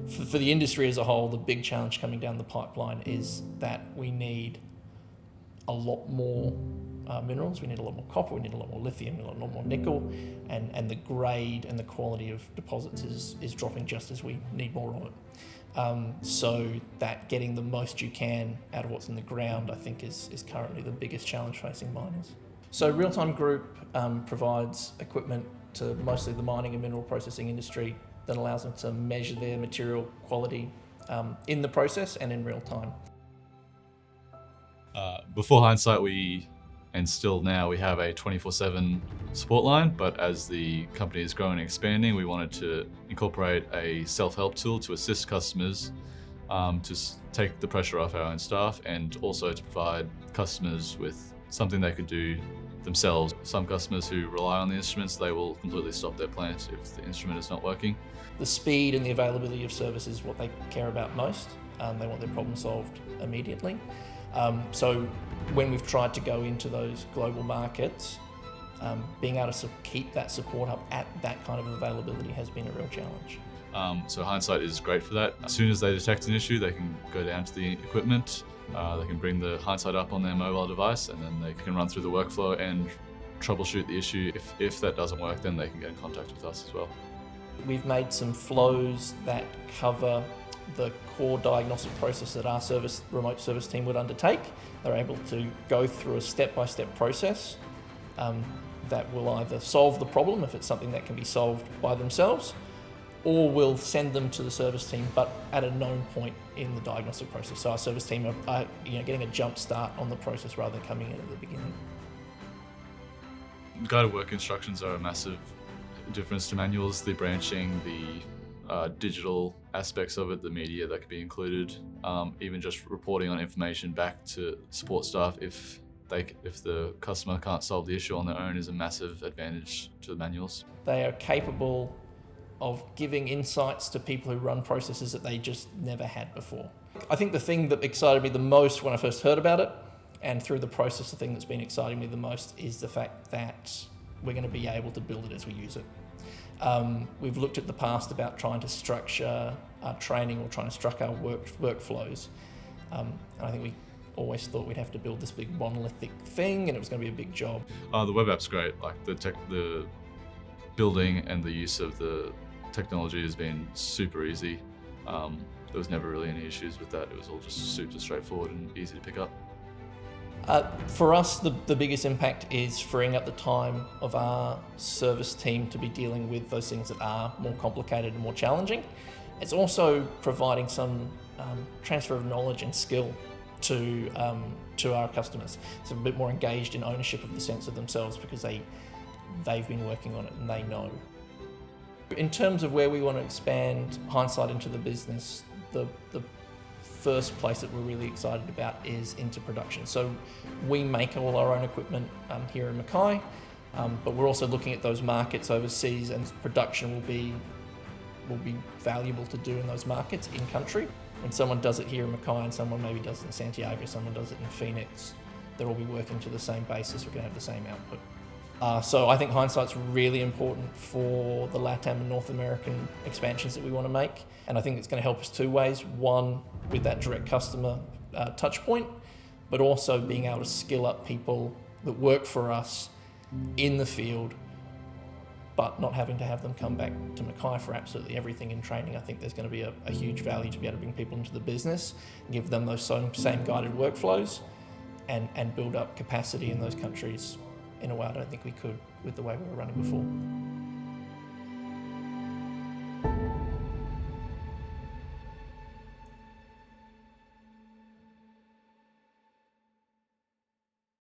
For the industry as a whole, the big challenge coming down the pipeline is that we need a lot more minerals. We need a lot more copper, we need a lot more lithium, a lot more nickel, and the grade and the quality of deposits is dropping just as we need more of it. So that getting the most you can out of what's in the ground, I think, is currently the biggest challenge facing miners. So Real Time Group provides equipment to mostly the mining and mineral processing industry that allows them to measure their material quality in the process and in real time. Before Hindsight, and still now, we have a 24/7 support line, but as the company is growing and expanding, we wanted to incorporate a self-help tool to assist customers to take the pressure off our own staff, and also to provide customers with something they could do themselves. Some customers who rely on the instruments, they will completely stop their plant if the instrument is not working. The speed and the availability of service is what they care about most. They want their problem solved immediately. So when we've tried to go into those global markets, being able to keep that support up at that kind of availability has been a real challenge. So Hindsight is great for that. As soon as they detect an issue, they can go down to the equipment, they can bring the Hindsight up on their mobile device, and then they can run through the workflow and troubleshoot the issue. If that doesn't work, then they can get in contact with us as well. We've made some flows that cover the core diagnostic process that our remote service team would undertake. They're able to go through a step-by-step process that will either solve the problem if it's something that can be solved by themselves, or we'll send them to the service team, but at a known point in the diagnostic process. So our service team are getting a jump start on the process rather than coming in at the beginning. Guided work instructions are a massive difference to manuals. The branching, the digital aspects of it, the media that could be included, even just reporting on information back to support staff if the customer can't solve the issue on their own is a massive advantage to the manuals. They are capable of giving insights to people who run processes that they just never had before. I think the thing that excited me the most when I first heard about it, and through the process, the thing that's been exciting me the most is the fact that we're going to be able to build it as we use it. We've looked at the past about trying to structure our training or trying to structure our workflows. And I think we always thought we'd have to build this big monolithic thing and it was going to be a big job. The web app's great. Like the building and the use of the technology has been super easy. There was never really any issues with that. It was all just super straightforward and easy to pick up. For us, the biggest impact is freeing up the time of our service team to be dealing with those things that are more complicated and more challenging. It's also providing some transfer of knowledge and skill to our customers. It's a bit more engaged in ownership of the sensor themselves because they've been working on it and they know. In terms of where we want to expand Hindsight into the business, the first place that we're really excited about is into production. So we make all our own equipment here in Mackay, but we're also looking at those markets overseas, and production will be valuable to do in those markets in country. When someone does it here in Mackay and someone maybe does it in Santiago, someone does it in Phoenix, they'll all be working to the same basis. We're going to have the same output. So I think Hindsight's really important for the LATAM and North American expansions that we want to make. And I think it's going to help us two ways. One, with that direct customer touch point, but also being able to skill up people that work for us in the field, but not having to have them come back to Mackay for absolutely everything in training. I think there's going to be a huge value to be able to bring people into the business, give them those same guided workflows, and build up capacity in those countries in a way I don't think we could with the way we were running before.